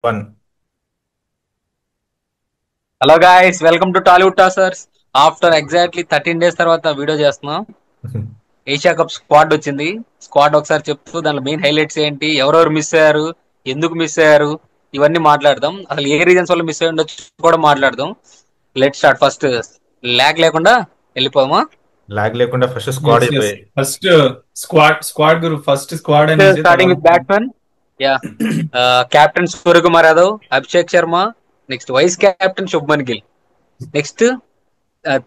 One. Hello guys, welcome to Tollywood tossers. After exactly 13 days తర్వాత video చేస్తున్నాం. Asia cup squad వచ్చింది. Squad ఒకసారి చెప్తూ దాంట్లో మెయిన్ హైలైట్స్ ఏంటి, ఎవరెవరు మిస్ అయ్యారు, ఎందుకు మిస్ అయ్యారు, ఇవన్నీ మాట్లాడదాం. అసలు ఏ రీజన్స్ వల్ల మిస్ అయ్యి ఉండొచ్చు కూడా మాట్లాడదాం. Let start. ఫస్ట్ ల్యాగ్ లేకుండా వెళ్ళిపోదామా? లాగ్ లేకుండా ఫస్ట్ స్క్వాడ్ ఎస్ ఎస్ అయిపోయి. ఫస్ట్ స్క్వాడ్ గురు ఫస్ట్ స్క్వాడ్ అనేది స్టార్టింగ్ తర్వాత with batsmen. Yeah. Captain Suryakumar Yadav, Abhishek Sharma. Next vice captain Shubman Gill. Next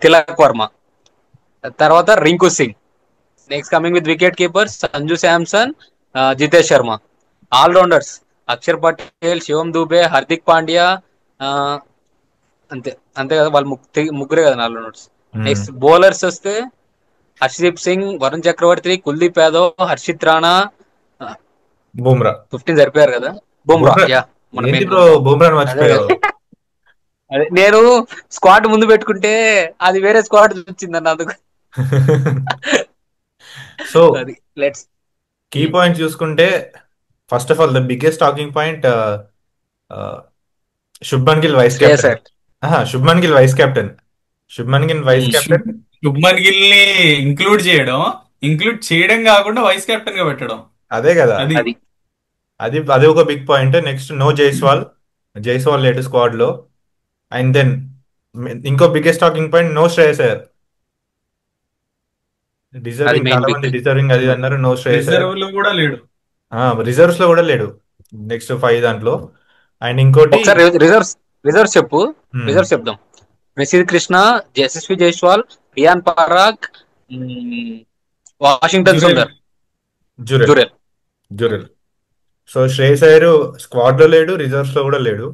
Tilak Varma. తర్వాత Rinku Singh. Next coming with wicket keepers Sanju Samson, Jitesh Sharma. All rounders Axar Patel, Shivam Dube, Hardik Pandya. ఆ, అంతే. అంతే కదా, వాళ్ళు ముగ్గురే కదా ఆల్ రౌండర్స్. మ్మ్. నెక్స్ట్ బౌలర్స్ వస్తే హర్షదీప్ సింగ్, వరుణ్ చక్రవర్తి, కుల్దీప్ యాదవ్, హర్షిత్ రాణా. బుమ్రా. 15 సరిపోయారు కదా. బుమ్రా, బుమ్రా. యా. మన ఏంది మెయిన్ బ్రో, బుమ్రా. బుమ్రాని అదే కదా. మర్చిపోయావు? అదే నేను స్క్వాడ్ ముందు పెట్టుకుంటే అది వేరే స్క్వాడ్ వచ్చిందన్న అందుకు. సో అది లెట్స్. కీ పాయింట్ చూసుకుంటే, first of all the biggest talking point, Shubman Gill vice Shreyas captain. Iyer. Shubman Gill vice captain. Shubman Gill vice captain. Shubman Gill ని ఇంక్లూడ్ చేయడం కాకుండా వైస్ కెప్టెన్ గా పెట్టడం. అదే కదా. అది అది అది అది ఒక big point. Next no Jaiswal. Jaiswal లేడు స్క్వాడ్ లో. అండ్ దెన్ ఇంకో biggest talking point, no Shreyas Iyer. అది డిజర్వింగ్, మెయిన్ చాలా బిగ్ మంది డిజర్వింగ్ అది అన్నారు, నో శ్రేయస్ అయ్యర్. రిజర్వ్ లో కూడా లేడు. రిజర్వ్స్ లో కూడా లేడు. నెక్స్ట్ 5 దాంట్లో. అండ్ ఇంకోటి. ఒకసారి రిజర్వ్స్ రిజర్వ్స్ చెప్పు. హ్మ్, రిజర్వ్స్ చెప్దాం. ప్రసిద్ కృష్ణ, యశస్వి జైస్వాల్, రియాన్ పరాగ్, మ్, Washington Jurel. Sundar, Jurel. Jurel. Jurel. So Shreyas Iyer squad లో లేడు, రిజర్వ్స్ లో కూడా లేడు.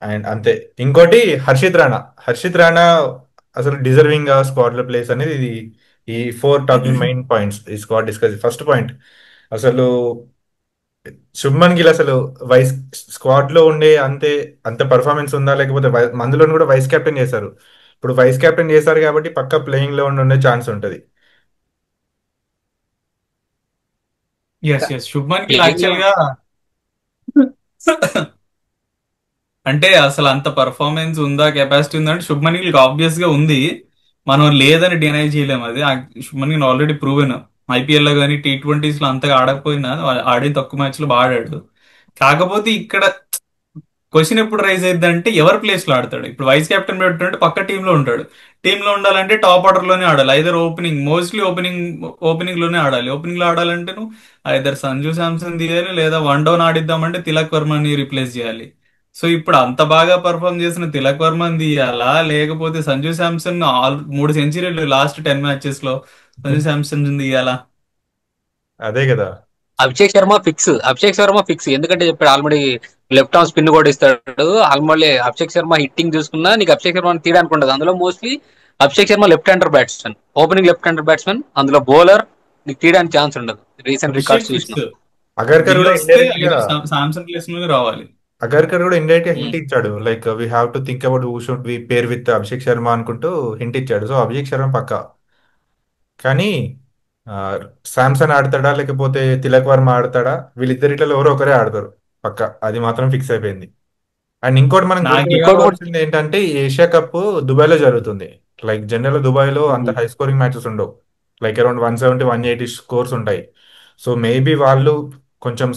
అండ్ అంతే. ఇంకోటి హర్షిత్ రాణా. హర్షిత్ రాణా అసలు డిజర్వింగ్ స్క్వాడ్ లో ప్లేస్ అనేది ఇది. ఈ 4 టాకింగ్ మెయిన్ పాయింట్స్ ఈ స్క్వాడ్ డిస్కస్. ఫస్ట్ పాయింట్ అసలు శుభ్మన్ గిల్ అసలు వైస్ స్క్వాడ్ లో ఉండే అంతే అంత పర్ఫార్మెన్స్ ఉందా, లేకపోతే మందులో కూడా వైస్ కెప్టెన్ చేశారు. ఇప్పుడు వైస్ కెప్టెన్ చేశారు కాబట్టి పక్క ప్లేయింగ్ లో ఉండే ఛాన్స్ ఉంటది. Yes Shubman Gill playing actual గా అంటే అసలు అంత పర్ఫార్మెన్స్ ఉందా, కెపాసిటీ ఉందా అంటే శుభ్మన్ గిల్ ఆబ్వియస్ గా ఉంది. మనం లేదని డినై చేయలేము. అది Shubman Gill already proven. IPL లో కానీ T20s లో అంతగా ఆడకపోయినా ఆడిన తక్కువ మ్యాచ్ లో బాగా ఆడాడు. కాకపోతే ఇక్కడ క్వశ్చన్ ఎప్పుడు రైజ్ అయ్యింది అంటే ఎవరి ప్లేస్ లో ఆడతాడు. ఇప్పుడు వైస్ కెప్టెన్ పెట్టుంటే పక్క టీమ్ లో ఉంటాడు. టీమ్ లో ఉండాలంటే టాప్ ఆర్డర్ లోనే ఆడాలి. ఐదర్ ఓపెనింగ్, మోస్ట్లీ ఓపెనింగ్ లోనే ఆడాలి. ఓపెనింగ్ లో ఆడాలంటే నువ్వు ఐదర్ సంజు శాంసన్ తీయాలి, లేదా వన్ డౌన్ ఆడిద్దామంటే తిలక్ వర్మని రీప్లేస్ చేయాలి. సో ఇప్పుడు అంత బాగా పర్ఫామ్ చేసిన తిలక్ వర్మని తీయాలా, లేకపోతే సంజు శాంసన్ 3 సెంచరీలు లాస్ట్ 10 మ్యాచెస్ లో సంజు శాంసన్ తీయాలా? అదే కదా. అభిషేక్ శర్మ ఫిక్స్ ఎందుకంటే చెప్పాడు ఆల్రెడీ. లెఫ్ట్ ఆర్మ్ స్పిన్ కూడా ఇస్తాడు ఆల్రెడీ. అభిషేక్ శర్మ హిట్టింగ్ చూసుకున్నా నీకు అభిషేక్ శర్మ తీయడానికి ఉండదు. అందులో mostly Abhishek Sharma left hander batsmen, opening left hander batsmen. అందులో బౌలర్ నీకు తీయడానికి ఛాన్స్ ఉండదు. రీసెంట్ అభిషేక్ రికార్డ్స్ చూసినాం. ఫిక్స్. అగర్కర్ గిల్ కూడా వస్తే ఇండైరెక్ట్ గా. ఐదర్ శాంసన్ ప్లేస్ లోనే రావాలి. హింట్ ఇచ్చాడు, like we have to think about who should be pair with Abhishek Sharma అనుకుంటూ హింట్ ఇచ్చాడు. సో అభిషేక్ శర్మ పక్క. కానీ ఆ, శాంసన్ ఆడతాడా లేకపోతే తిలక్ వర్మ ఆడతాడా, వీళ్ళిద్దరిట్లో ఎవరో ఒకరే ఆడతారు పక్క. అది మాత్రం ఫిక్స్ అయిపోయింది. అండ్ ఇంకోటి మనం నాకే ఇంకోటి కూడా. గుర్తుపెట్టుకోవాల్సింది ఏంటంటే, ఈ ఏషియా కప్ దుబాయ్లో జరుగుతుంది. లైక్ జనరల్ దుబాయ్లో అంత ఉమ్. హై స్కోరింగ్ మ్యాచెస్ ఉండవు. లైక్ అరౌండ్ 170-180 స్కోర్స్ ఉంటాయి. సో మేబీ వాళ్ళు కొంచెం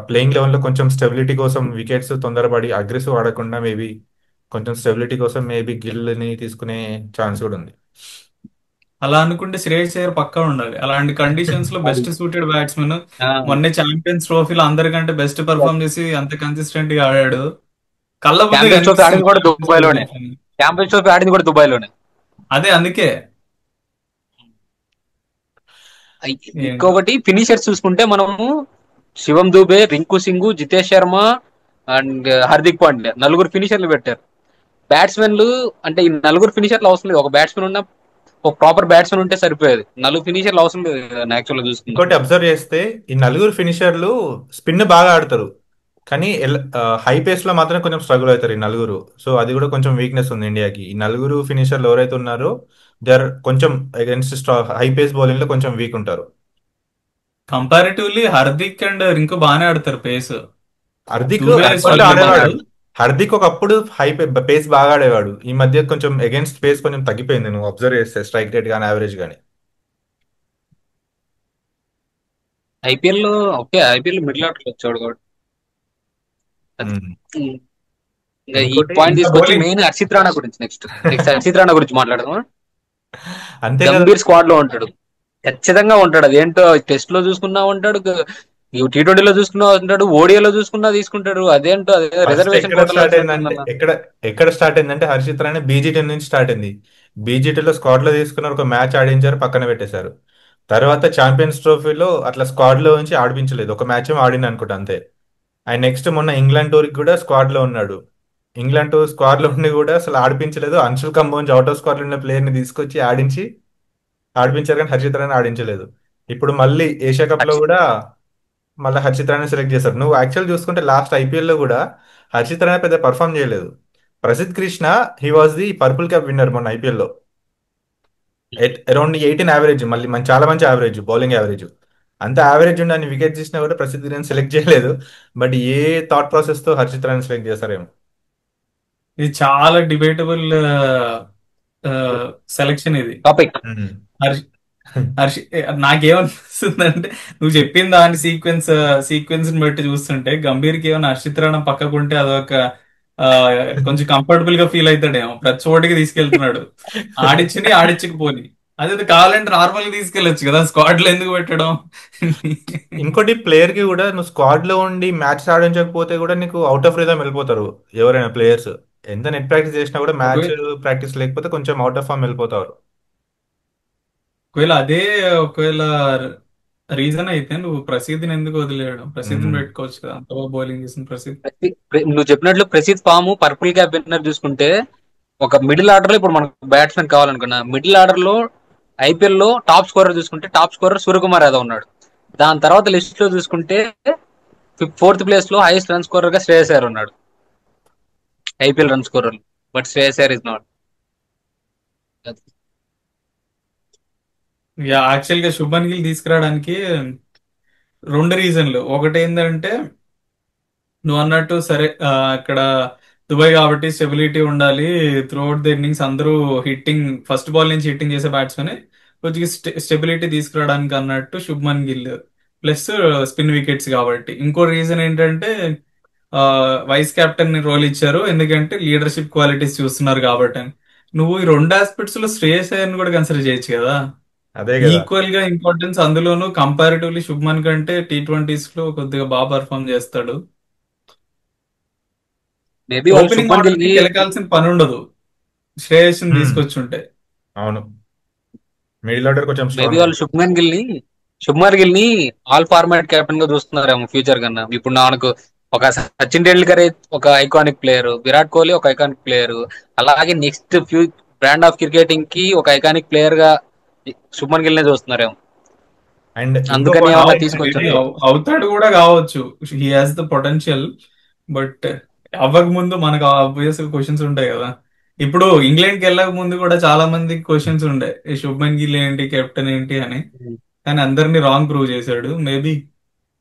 ప్లేయింగ్ లెవెల్లో కొంచెం స్టెబిలిటీ కోసం వికెట్స్ తొందరపడి అగ్రెసివ్ ఆడకుండా మేబీ కొంచెం స్టెబిలిటీ కోసం మేబీ గిల్ని తీసుకునే ఛాన్స్ కూడా ఉంది. అలా అనుకుంటే శ్రేయస్ అయ్యర్ పక్కా ఉండాలి. అలాంటి కండిషన్స్ లో అది బెస్ట్ సూటెడ్ బ్యాట్స్మెన్. ఆ, మొన్నే ఛాంపియన్స్ ట్రోఫీలో అందరికంటే బెస్ట్ పెర్ఫామ్ చేసి అంత కన్సిస్టెంట్ గా ఆడాడు. కళ్ళ ముందే ఛాంపియన్స్ ట్రోఫీ కనిపిస్తుంది ఆడింది కూడా ఛాంపియన్స్ దుబాయ్ ట్రోఫీ లోనే. పర్ఫార్మెన్స్. ఛాంపియన్స్ ట్రోఫీ ఆడింది కూడా దుబాయ్ లోనే. అదే అందుకే ఏంటో. ఇంకొకటి ఫినిషర్స్ చూసుకుంటే మనము శివం దూబే, రింకు సింగ్, జితేష్ శర్మ అండ్ హార్దిక్ పాండ్యా నలుగురు ఫినిషర్లు పెట్టారు. బ్యాట్స్మెన్లు అంటే ఈ నలుగురు ఫినిషర్లు అవసరం లేదు. ఒక బ్యాట్స్మెన్ ఉన్న ఒక ప్రాపర్ బ్యాట్స్మెన్ ఉంటే సరిపోయేది. నలుగురు ఫినిషర్లు అవసరం లేదు యాక్చువల్ గా ఇంకోటి చూసుకున్నప్పుడు. అబ్జర్వ్ చేస్తే, ఈ నలుగురు ఫినిషర్లు స్పిన్ బాగా ఆడతారు. కానీ హై పేస్ లో మాత్రం కొంచెం స్ట్రగుల్ అవుతారు ఈ నలుగురు. సో అది కూడా కొంచెం వీక్నెస్ ఉంది ఇండియాకి. ఈ నలుగురు ఫినిషర్లు ఎవరైతే ఉన్నారో దే ఆర్ కొంచెం అగేన్స్ట్ హై పేస్ బౌలింగ్ లో కొంచెం వీక్ ఉంటారు. కంపారిటివ్లీ హార్దిక్ అండ్ రింకు బాగానే ఆడతారు పేస్. హార్దిక్ దుబే అప్పట్లో స్ట్రైక్ స్ట్రగుల్ బాగా ఆడేవాడు. ఆడు. హార్దిక్ ఒకప్పుడు హై పేస్ బాగా ఆడేవాడు. ఈ మధ్య కొంచెం అగేన్స్ట్ పేస్ కొంచెం తగ్గిపోయింది, నువ్వు అబ్జర్వ్ చేస్తే స్ట్రైక్ రేట్ కానీ యావరేజ్ కానీ. ఐపీఎల్ లో ఓకే, ఐపీఎల్ మిడిల్ ఆర్డర్ వచ్చాడు కాబట్టి అది. ఉమ్. ఉమ్. ఇంకా ఈ ఇంకోటి పాయింట్ ఇంకా తీసుకొచ్చి బౌలింగ్. మెయిన్ హర్షిత్ రాణా గురించి నెక్స్ట్ హర్షిత్ రాణా గురించి మాట్లాడదాం. అంతే కదా. గంభీర్ స్క్వాడ్ లో ఉంటాడు, ఖచ్చితంగా ఉంటాడు. అదేంటో టెస్ట్ లో చూసుకున్నా ఉంటాడు, T20లో చూసుకున్నా ఉంటాడు, ఓడిఐలో చూసుకున్నా తీసుకుంటాడు. అదేంటో అదే ఫస్ట్ రిజర్వేషన్ ఎక్కడ కోటాలో స్టార్ట్ అయిందంటే, వచ్చినట్టుందన్న. ఎక్కడ స్టార్ట్ అయిందంటే హర్షిత్ రాణా బీజీటీ నుంచి స్టార్ట్ అయింది. బీజీటీలో స్క్వాడ్ లో తీసుకున్నారు, ఒక మ్యాచ్ ఆడించారు, పక్కన పెట్టేశారు. తర్వాత ఛాంపియన్స్ ట్రోఫీలో అట్లా స్క్వాడ్ లో నుంచి ఆడిపించలేదు, ఒక మ్యాచ్ ఏమో ఆడింది అనుకుంటా అంతే. అండ్ నెక్స్ట్ మొన్న ఇంగ్లాండ్ టూర్కి కూడా స్క్వాడ్ లో ఉన్నాడు. ఇంగ్లాండ్ టూర్ స్క్వాడ్ లో ఉండి కూడా అసలు ఆడిపించలేదు. Anshul Kamboj out of squad లో ఉన్న ప్లేయర్ ని తీసుకొచ్చి ఆడిపించారు, కానీ హర్షిత్ రాణా ఆడించలేదు. ఇప్పుడు మళ్ళీ ఏషియా కప్ లో హర్షిత్ కూడా మళ్ళీ హర్షిత్ రాణా సెలెక్ట్ చేశారు. నువ్వు యాక్చువల్ చూసుకుంటే లాస్ట్ ఐపీఎల్ లో కూడా హర్షిత్ రాణా పెద్ద పర్ఫామ్ చేయలేదు. Prasidh Krishna, he was the purple cap winner మొన్న ఐపీఎల్ లో. అరౌండ్ 18 యావరేజ్, మళ్ళీ చాలా మంచి యావరేజ్, బౌలింగ్ యావరేజ్. అంత యావరేజ్ ఉండని వికెట్ తీసినా కూడా ప్రసిద్ధ్ కృష్ణ సెలెక్ట్ చేయలేదు. బట్ ఏ థాట్ ప్రాసెస్ తో హర్షిత్ రాణా సెలెక్ట్ చేస్తారేమో. ఇది చాలా డిబేటబుల్ సెలెక్షన్ ఇది. టాపిక్. ఉమ్. హర్ష్ హర్షి నాకేమనిపిస్తుందంటే, నువ్వు చెప్పిన దాని సీక్వెన్స్ బట్టి చూస్తుంటే గంభీర్కి ఏమైనా హర్షిత్ రాణా పక్కకుంటే అదొక ఆ, కొంచెం కంఫర్టబుల్ గా ఫీల్ అవుతాడేమో. ప్రతి చోటికి తీసుకెళ్తున్నాడు, ఆడిచ్చిని ఆడించకపోని. అదే కావాలంటే నార్మల్ గా తీసుకెళ్ళొచ్చు కదా, స్క్వాడ్ లో ఎందుకు పెట్టడం? ఇంకోటి ప్లేయర్ కి కూడా నువ్వు స్క్వాడ్ లో ఉండి మ్యాచ్ ఆడించకపోతే కూడా నీకు అవుట్ ఆఫ్ రిథమ్ వెళ్ళిపోతారు ఎవరైనా ప్లేయర్స్. ఎంత నెట్ ప్రాక్టీస్ చేసినా కూడా మ్యాచ్ ఒకవేళ ప్రాక్టీస్ లేకపోతే కొంచెం అవుట్ ఆఫ్ ఫామ్ వెళ్ళిపోతారు. ఒకవేళ అదే ఒకవేళ రీజన్ అయితే నువ్వు ప్రసిద్ధిని ఎందుకు వదిలేయడం? ప్రసిద్ధిని ఉమ్. పెట్టుకోవచ్చు కదా, అంత బాగా బౌలింగ్ చేసిన ప్రసిద్ధి. నువ్వు చెప్పినట్లు ప్రసిద్ధ్ పాము పర్పుల్ క్యాప్ విన్నర్ చూసుకుంటే, ఒక మిడిల్ ఆర్డర్ లో ఇప్పుడు మనకు బ్యాట్స్మెన్ కావాలనుకున్నా, మిడిల్ ఆర్డర్ లో ఐపీఎల్ లో టాప్ స్కోరర్ చూసుకుంటే టాప్ స్కోరర్ సూర్యకుమార్ యాదవ్ ఉన్నాడు. దాని తర్వాత లిస్ట్ లో చూసుకుంటే ఫోర్త్ ప్లేస్ లో హైయెస్ట్ రన్ స్కోరర్ గా శ్రేయస్ అయ్యర్ ఉన్నాడు, IPL run scorer. But Shreyas Iyer is not. Actual గా శుభన్ గిల్ తీసుకురావడానికి రెండు రీజన్లు. ఒకటి ఏంటంటే, నువ్వు అన్నట్టు సరే, అక్కడ దుబాయ్ కాబట్టి స్టెబిలిటీ ఉండాలి. త్రూ అవుట్ ది ఇన్నింగ్స్ అందరూ హిట్టింగ్, ఫస్ట్ బాల్ నుంచి హిట్టింగ్ చేసే బ్యాట్స్మెన్, కొద్దిగా స్టెబిలిటీ తీసుకురావడానికి అన్నట్టు Shubman Gill. Plus spin wickets కాబట్టి. ఇంకో రీజన్ ఏంటంటే, వైస్ కెప్టెన్ రోల్ ఇచ్చారు, ఎందుకంటే లీడర్షిప్ క్వాలిటీస్ చూస్తున్నారు కాబట్టి అని. నువ్వు ఈ రెండు ఆస్పెక్ట్స్ లో శ్రేయస్ అయ్యర్ని కూడా కన్సిడర్ చేయొచ్చు కదా. అదే కదా. ఈక్వల్ గా ఇంపార్టెన్స్ అందులోనూ కంపారిటివ్లీ శుభ్మన్ కంటే T20s లో కొద్దిగా బాగా పర్ఫామ్ చేస్తాడు. మేబీ వాళ్ళు ఓపెనింగ్ శుభ్మన్ గిల్ ఆర్డర్ కి ని కెలకాల్సిన పని ఉండదు శ్రేయస్ ఉమ్. తీసుకొచ్చుంటే. అవును. మిడిల్ ఆర్డర్ కొంచెం మేబీ స్ట్రాంగ్ వాళ్ళు అయింది. శుభ్మన్ గిల్ ని ఆల్ ఫార్మాట్ కెప్టెన్ గా చూస్తున్నారేమో ఫ్యూచర్ కన్నా. ఇప్పుడు నాకు ఒక సచిన్ టెండూల్కర్ ఒక ఐకానిక్ ప్లేయర్, విరాట్ కోహ్లీ ఒక ఐకానిక్ ప్లేయర్, అలాగే నెక్స్ట్ బ్రాండ్ ఆఫ్ క్రికెటింగ్ కి ఒక ఐకానిక్ ప్లేయర్ గా శుభ్మన్ గిల్ నే చూస్తున్నారేమో. అండ్ ఇంకో అందుకని పాయింట్ ఏమన్నా మేబీ తీసుకొచ్చారు. అవుతాడు కూడా కావచ్చు. He has the potential. But అవ్వక ముందు మనకు ఆబ్వియస్ క్వశ్చన్స్ ఉంటాయి కదా. ఇప్పుడు ఇంగ్లాండ్ కి వెళ్ళక ముందు కూడా చాలా మంది క్వశ్చన్స్ ఉండే, ఈ శుభ్మన్ గిల్ ఏంటి, కెప్టెన్ ఏంటి అని. కానీ అందరినీ రాంగ్ ప్రూవ్ చేశాడు. మేబీ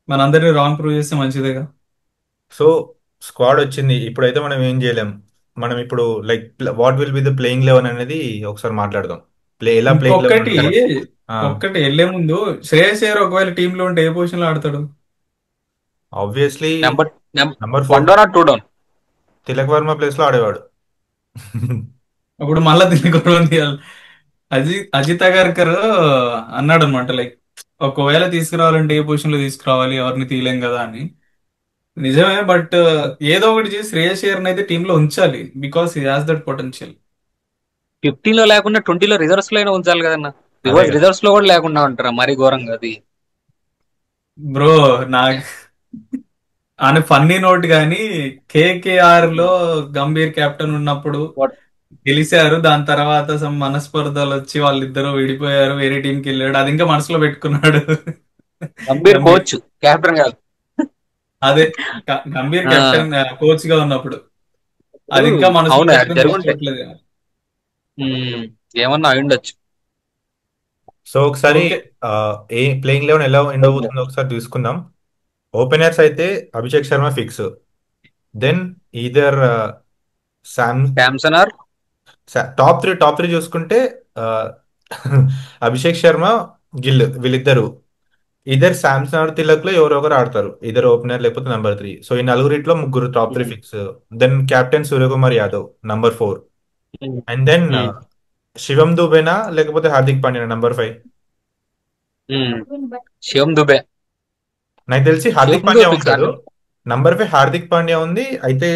మనందరినీ రాంగ్ ప్రూవ్ చేస్తే మంచిదేగా. సో స్క్వాడ్ వచ్చింది, ఇప్పుడైతే మనం ఏం చేయలేం. మనం ఇప్పుడు like what will be the playing eleven అనేది ఒకసారి మాట్లాడదాం. ఎలా ప్లేయింగ్ లెవెన్ ఇంకొకటి ఉంటుంది. ఒక్కటి వెళ్లే ముందు, శ్రేయస్ అయ్యర్ ఒకవేళ టీంలో ఉంటే ఏ పొజిషన్ లో ఆడతాడు? Obviously number number one 4, down are two down. Tilak Varma place లో ఆడేవాడు. అప్పుడు మళ్ళా దీనికి కూడా తీయాలి. అజిత్ అగర్కర్ అన్నాడు అనమాట, లైక్ ఒకవేళ తీసుకురావాలంటే ఏ పొజిషన్ లో తీసుకురావాలి, ఎవరిని తీయలేం కదా అని. నిజమే, బట్ ఏదో ఒకటి చేసి శ్రేయస్ అయ్యర్ అయితే టీంలో ఉంచాలి, because he has that potential. 15 లో లేకుండా 20లో రిజర్వ్స్ లో అయినా ఉంచాలి కదన్నా. అదే కదా. రిజర్వ్స్ లో కూడా లేకుండా ఉంటారా, మరీ ఘోరంగా అది. బ్రో, నాకు అని ఫన్నీ నోట్ గానీ, కేకేఆర్ లో గంభీర్ కెప్టెన్ ఉన్నప్పుడు వాట్- గెలిచారు. దాని తర్వాత some మనస్పర్ధలు వచ్చి వాళ్ళిద్దరూ విడిపోయారు, వేరే టీంకి వెళ్ళాడు. అది ఇంకా మనసులో పెట్టుకున్నాడు. గంభీర్ గంభీర్. కోచ్, కెప్టెన్ కాదు. అదే, గంభీర్ ఆ, కెప్టెన్ కోచ్ గా ఉన్నప్పుడు అది ఇంకా మనసులో అవును అది పెట్టుకుని జరుగుంటాయి. మర్చిపోవట్లేదు. ఏమన్నా అయి ఉండొచ్చు. సో ఒకసారి ఓకే. ఆ, ఏ ప్లేయింగ్ లెవెన్ ఎలా ఉండబోతుందో ఒకసారి తీసుకుందాం. ఓపెనర్స్ అయితే Abhishek Sharma fix. Then either Sam Samson or top three చూసుకుంటే ఆ, అభిషేక్ శర్మ, గిల్ వీళ్ళిద్దరు ఇద్దరు శాంసంగ్ ఆర్ తిలక్ లో ఎవరో ఒకరు ఆడతారు, ఇద్దరు ఓపెనర్ లేకపోతే నంబర్ 3. సో ఈ నలుగురిట్లో ముగ్గురు top 3 fix. Then captain Suryakumar Yadav number 4. And then Shivam దుబేనా లేకపోతే హార్దిక్ పాండ్యా నంబర్ 5. శివం దుబే. నాకు తెలిసి శివం హార్దిక్ దుబే పాండ్యా ఫిక్స్ ఉంటాడు. అండి. నంబర్ 5 హార్దిక్ పాండ్యా ఉంది. అయితే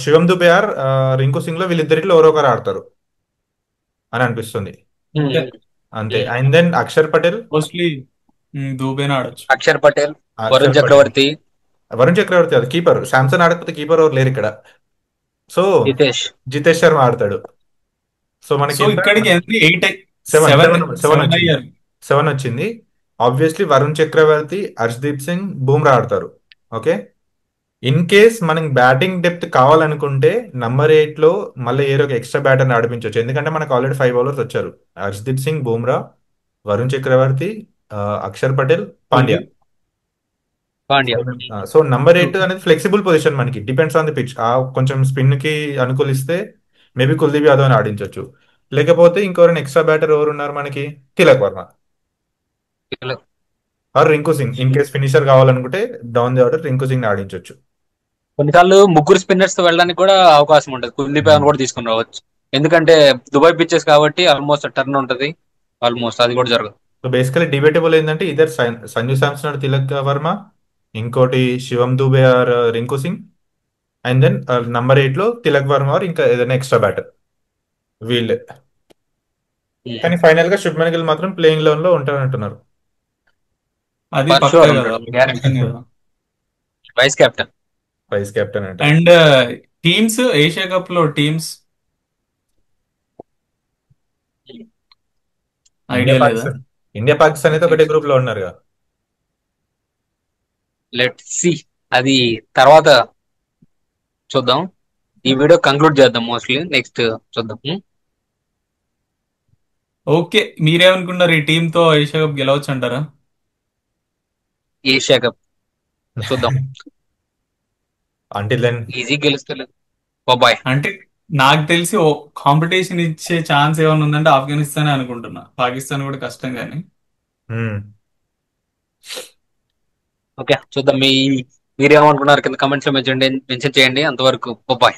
శివం దుబే ఆర్ రింకు సింగ్ లో వీళ్ళిద్దరిలో ఎవరో ఒకరు ఆడతారు అని అనిపిస్తుంది. అంటే అంతే. And then Axar Patel. Mostly దూబేనా ఆడొచ్చు. అక్షర్ పటేల్, వరుణ్ అక్షర్ పటేల్, చక్రవర్తి, వరుణ్ చక్రవర్తి అది కీపర్. శాంసన్ ఆడకపోతే కీపర్ ఎవరు లేరు ఇక్కడ. సో జితేష్. జితేష్ శర్మ ఆడతాడు. సో మనకి సో ఎంత? ఇక్కడికి ఎంత 8 సెవెన్ 7 సెవెన్ సెవెన్ 7 వచ్చింది. అయ్యారు. 7 వచ్చింది. ఆబ్వియస్లీ వరుణ్ చక్రవర్తి, హర్షదీప్ సింగ్, బూమ్రా ఆడతారు. ఓకే. ఇన్ కేస్ మనకి బ్యాటింగ్ డెప్త్ కావాలనుకుంటే నంబర్ 8 లో మళ్ళీ ఏదో ఒక ఎక్స్ట్రా బ్యాటర్ ఆడిపించవచ్చు. ఎందుకంటే మనకు ఆల్రెడీ 5 బౌలర్స్ వచ్చారు: హర్షదీప్ సింగ్, బూమ్రా, వరుణ్ చక్రవర్తి, అక్షర్ పటేల్, పాండ్యా. కుల్దీప్. పాండ్యా. సో నంబర్ 8 అనేది ఫ్లెక్సిబుల్ పొజిషన్, మనకి డిపెండ్స్ ఆన్ ది పిచ్. కొంచెం స్పిన్ కి అనుకూలిస్తే మేబీ కుల్దీప్ యాదవ్ అని ఆడించవచ్చు. లేకపోతే ఇంకెవరైనా ఎక్స్ట్రా బ్యాటర్ ఎవరు ఉన్నారు మనకి? Tilak Varma or Rinku Singh. In case finisher కావాలనుకుంటే down the order Rinku Singh ఆడించవచ్చు. కొన్నిసార్లు ముగ్గురు స్పిన్నర్స్ తో వెళ్ళడానికి కూడా అవకాశం ఉంటుంది. కుల్దీప్ యాదవ్ కూడా తీసుకుని రావచ్చు. ఎందుకంటే దుబాయ్ పిచ్చెస్ కాబట్టి ఆల్మోస్ట్ టర్న్ ఉంటది. ఆల్మోస్ట్ అది కూడా జరగదు. సో బేసికలీ డిబేటబుల్ ఏంటంటే ఇద్దరు సంజు శాంసన్ ఆర్ తిలక్ వర్మ, ఇంకోటి Shivam Dube or Rinku Singh, and then number 8 లో తిలక్ వర్మ ఆర్ ఇంకా ఏదైనా ఎక్స్ట్రా బ్యాటర్ వీళ్ళే. కానీ ఫైనల్ గా శుభ్మన్ గిల్ మాత్రం ప్లేయింగ్ లెవెన్ లో ఉంటారంటున్నారు. అది ఫర్ పక్కా షూర్ కదా, ఉంటాడు, కెప్టెన్ గ్యారెంటీ. కదా. Vice captain. వైస్ కెప్టెన్ అంటారు. అండ్ టీమ్స్, ఏషియా కప్ లో టీమ్స్ ఇండియా ఐడియా లేదా? పాకిస్తాన్. ఇండియా పాకిస్తాన్ అయితే ఒకటే గ్రూప్ లో ఉన్నారుగా. లెట్ సి, అది తర్వాత చూద్దాం. ఈ వీడియో కంక్లూడ్ చేద్దాం మోస్ట్లీ. నెక్స్ట్ చూద్దాం. ఓకే, మీరేమనుకున్నారు? ఈ టీమ్ తో ఏషియా కప్ గెలవచ్చు అంటారా? ఏషియా కప్ చూద్దాం. అంటిల్ దెన్ ఈజీ గెలుస్తలేదు బాబాయ్. అంటే నాకు తెలిసి ఓ కాంపిటీషన్ ఇచ్చే ఛాన్స్ ఏమైనా ఉందంటే ఆఫ్ఘనిస్తానే అనుకుంటున్నా. పాకిస్తాన్ కూడా కష్టం కానీ. ఓకే చూద్దాం. మీరేమనుకున్నారు కింద కమెంట్స్ లో మెన్షన్ చేయండి. అంతవరకు బాబాయ్.